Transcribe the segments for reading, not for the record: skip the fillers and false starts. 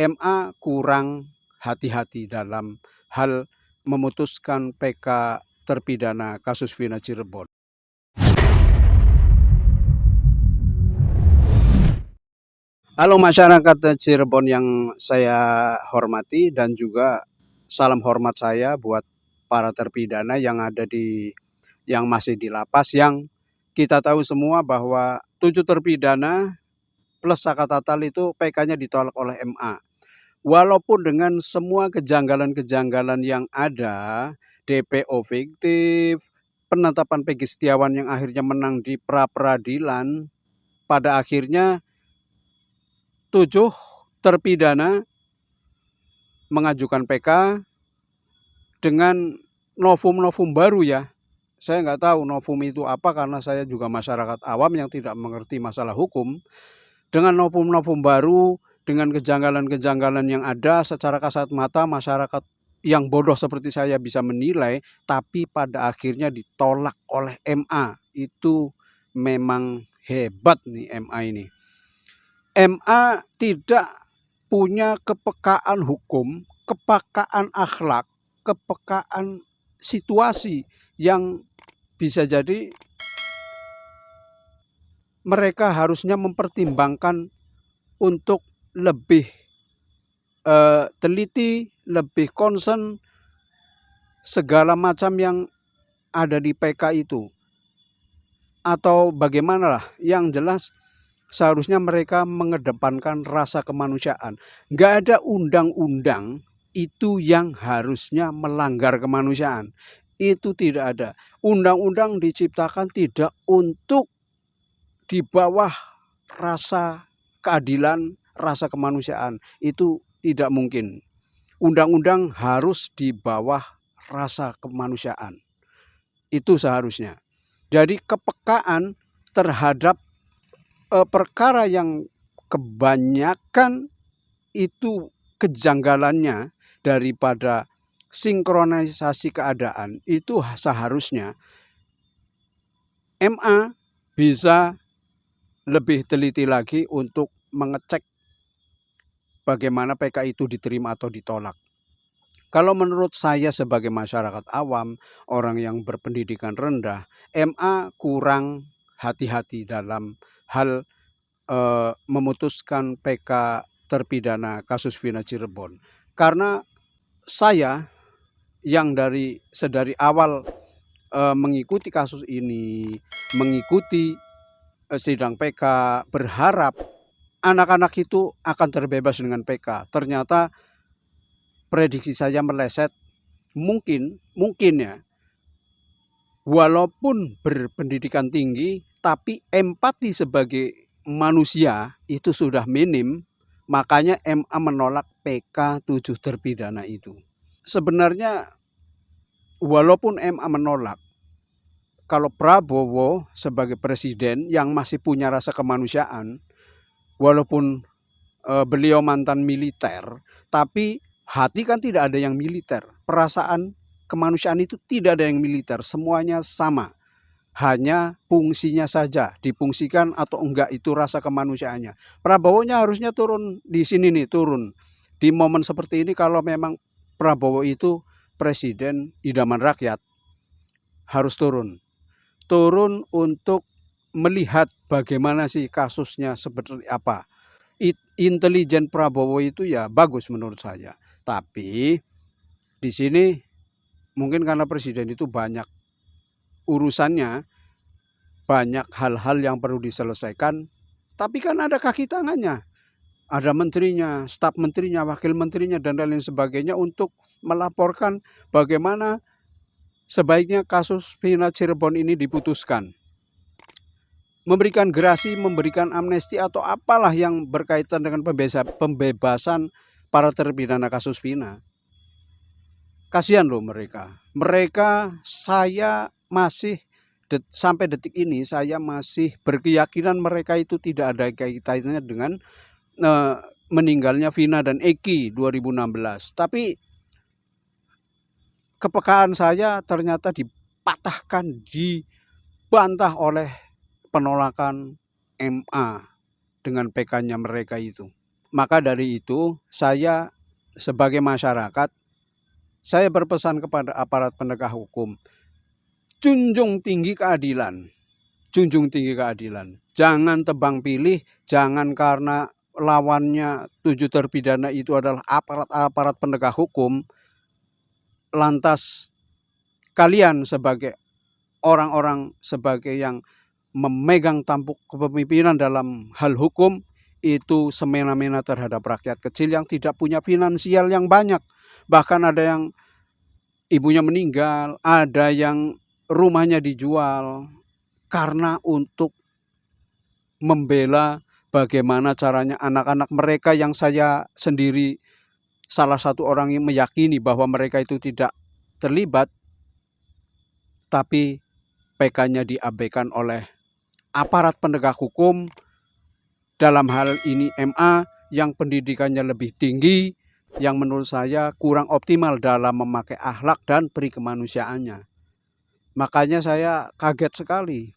MA kurang hati-hati dalam hal memutuskan PK terpidana kasus Vina Cirebon. Halo masyarakat Cirebon yang saya hormati dan juga salam hormat saya buat para terpidana yang masih di lapas, yang kita tahu semua bahwa 7 terpidana plus Saka Tatal itu PK-nya ditolak oleh MA. Walaupun dengan semua kejanggalan-kejanggalan yang ada, DPO fiktif, penetapan Peggy Setiawan yang akhirnya menang di pra-peradilan, pada akhirnya 7 terpidana mengajukan PK dengan novum-novum baru ya. Saya nggak tahu novum itu apa karena saya juga masyarakat awam yang tidak mengerti masalah hukum. Dengan novum-novum baru, dengan kejanggalan-kejanggalan yang ada, secara kasat mata masyarakat yang bodoh seperti saya bisa menilai, tapi pada akhirnya ditolak oleh MA. Itu memang hebat nih MA ini. MA tidak punya kepekaan hukum, kepekaan akhlak, kepekaan situasi yang bisa jadi mereka harusnya mempertimbangkan untuk lebih teliti, lebih concern segala macam yang ada di PK itu. Atau bagaimanalah, yang jelas seharusnya mereka mengedepankan rasa kemanusiaan. Nggak ada undang-undang itu yang harusnya melanggar kemanusiaan. Itu tidak ada. Undang-undang diciptakan tidak untuk di bawah rasa keadilan, rasa kemanusiaan. Itu tidak mungkin. Undang-undang harus di bawah rasa kemanusiaan. Itu seharusnya. Jadi kepekaan terhadap perkara yang kebanyakan itu kejanggalannya daripada sinkronisasi keadaan, itu seharusnya MA bisa lebih teliti lagi untuk mengecek bagaimana PK itu diterima atau ditolak. Kalau menurut saya sebagai masyarakat awam, orang yang berpendidikan rendah, MA kurang hati-hati dalam hal memutuskan PK terpidana kasus Vina Cirebon. Karena saya yang sedari awal mengikuti kasus ini, mengikuti sidang PK, berharap anak-anak itu akan terbebas dengan PK. Ternyata prediksi saya meleset. Mungkin ya, walaupun berpendidikan tinggi, tapi empati sebagai manusia itu sudah minim, makanya MA menolak PK 7 terpidana itu. Sebenarnya walaupun MA menolak, kalau Prabowo sebagai presiden yang masih punya rasa kemanusiaan, walaupun beliau mantan militer, tapi hati kan tidak ada yang militer. Perasaan kemanusiaan itu tidak ada yang militer, semuanya sama. Hanya fungsinya saja, difungsikan atau enggak itu rasa kemanusiaannya. Prabowo-nya harusnya turun di sini nih, turun. Di momen seperti ini kalau memang Prabowo itu presiden idaman rakyat, harus turun. Turun untuk melihat bagaimana sih kasusnya seperti apa. Intelijen Prabowo itu ya bagus menurut saya. Tapi di sini mungkin karena presiden itu banyak urusannya, banyak hal-hal yang perlu diselesaikan, tapi kan ada kaki tangannya. Ada menterinya, staf menterinya, wakil menterinya, dan lain sebagainya untuk melaporkan bagaimana sebaiknya kasus Vina Cirebon ini diputuskan. Memberikan gerasi, memberikan amnesti atau apalah yang berkaitan dengan pembebasan para terpidana kasus Vina. Kasihan loh mereka. Saya masih sampai detik ini saya masih berkeyakinan mereka itu tidak ada kaitannya dengan meninggalnya Vina dan Eki 2016. Tapi kepekaan saya ternyata dipatahkan, dibantah oleh penolakan MA dengan PK-nya mereka itu. Maka dari itu saya sebagai masyarakat, saya berpesan kepada aparat penegak hukum, junjung tinggi keadilan. Junjung tinggi keadilan. Jangan tebang pilih, jangan karena lawannya 7 terpidana itu adalah aparat-aparat penegak hukum, lantas kalian sebagai orang-orang, sebagai yang memegang tampuk kepemimpinan dalam hal hukum, itu semena-mena terhadap rakyat kecil yang tidak punya finansial yang banyak. Bahkan ada yang ibunya meninggal, ada yang rumahnya dijual karena untuk membela bagaimana caranya anak-anak mereka yang saya sendiri salah satu orang yang meyakini bahwa mereka itu tidak terlibat, tapi PK-nya diabaikan oleh aparat penegak hukum, dalam hal ini MA yang pendidikannya lebih tinggi, yang menurut saya kurang optimal dalam memakai akhlak dan peri kemanusiaannya. Makanya saya kaget sekali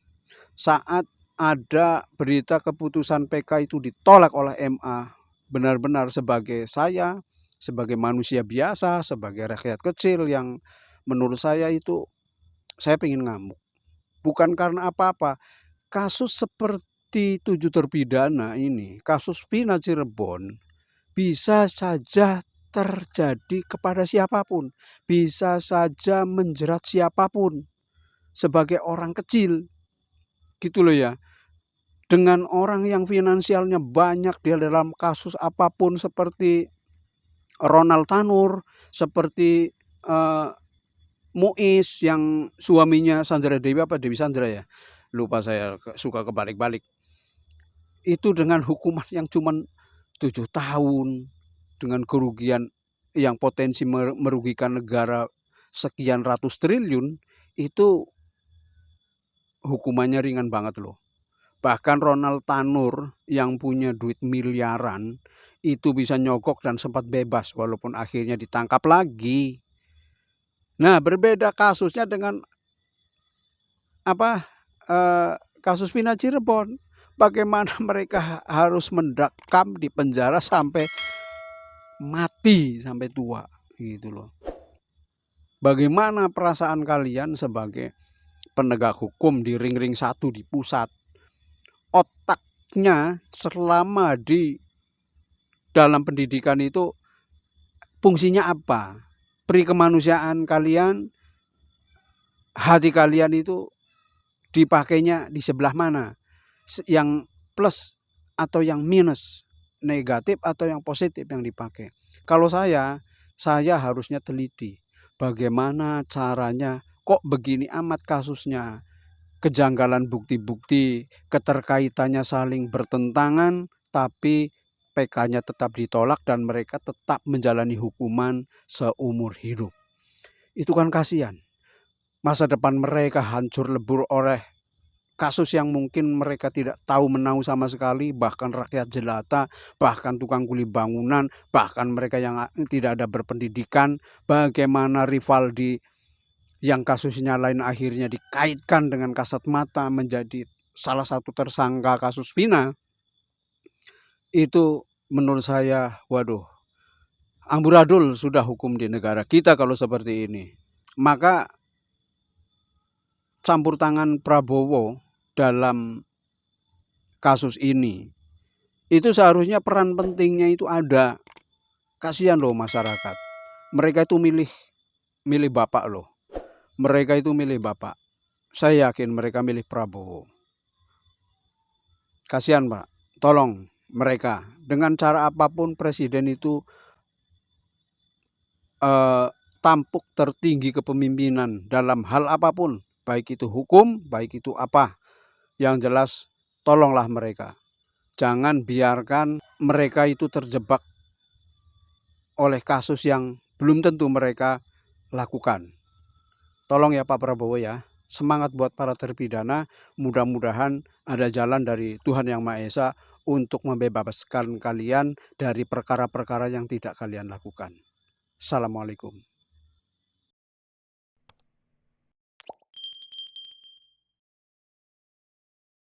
saat ada berita keputusan PK itu ditolak oleh MA. Benar-benar sebagai saya, sebagai manusia biasa, sebagai rakyat kecil yang menurut saya itu, saya pengen ngamuk. Bukan karena apa-apa. Kasus seperti 7 terpidana ini, kasus Vina Cirebon, bisa saja terjadi kepada siapapun. Bisa saja menjerat siapapun sebagai orang kecil. Gitu loh ya. Dengan orang yang finansialnya banyak dia dalam kasus apapun, seperti Ronald Tanur, seperti Muiz yang suaminya Sandra Dewi apa Dewi Sandra ya, lupa, saya suka kebalik-balik. Itu dengan hukuman yang cuma 7 tahun dengan kerugian yang potensi merugikan negara sekian ratus triliun, itu hukumannya ringan banget loh. Bahkan Ronald Tanur yang punya duit miliaran itu bisa nyogok dan sempat bebas walaupun akhirnya ditangkap lagi. Nah, berbeda kasusnya dengan kasus Vina Cirebon. Bagaimana mereka harus mendekam di penjara sampai mati, sampai tua gitu loh. Bagaimana perasaan kalian sebagai penegak hukum di ring-ring 1 di pusat? Otaknya selama di dalam pendidikan itu fungsinya apa? Peri kemanusiaan kalian, hati kalian itu dipakainya di sebelah mana? Yang plus atau yang minus, negatif atau yang positif yang dipakai? Kalau saya harusnya teliti. Bagaimana caranya, kok begini amat kasusnya? Kejanggalan bukti-bukti, keterkaitannya saling bertentangan, tapi PK-nya tetap ditolak dan mereka tetap menjalani hukuman seumur hidup. Itu kan kasihan. Masa depan mereka hancur lebur oleh kasus yang mungkin mereka tidak tahu menahu sama sekali, bahkan rakyat jelata, bahkan tukang kuli bangunan, bahkan mereka yang tidak ada berpendidikan. Bagaimana Rivaldi yang kasusnya lain akhirnya dikaitkan dengan kasat mata menjadi salah satu tersangka kasus Vina, itu menurut saya, waduh, amburadul sudah hukum di negara kita kalau seperti ini. Maka campur tangan Prabowo dalam kasus ini, itu seharusnya peran pentingnya itu ada. Kasihan loh masyarakat. Mereka itu milih Bapak loh. Mereka itu milih Bapak. Saya yakin mereka milih Prabowo. Kasihan Pak. Tolong mereka. Dengan cara apapun presiden itu tampuk tertinggi kepemimpinan dalam hal apapun. Baik itu hukum, baik itu apa. Yang jelas tolonglah mereka. Jangan biarkan mereka itu terjebak oleh kasus yang belum tentu mereka lakukan. Tolong ya Pak Prabowo ya. Semangat buat para terpidana. Mudah-mudahan ada jalan dari Tuhan Yang Maha Esa untuk membebaskan kalian dari perkara-perkara yang tidak kalian lakukan. Assalamualaikum.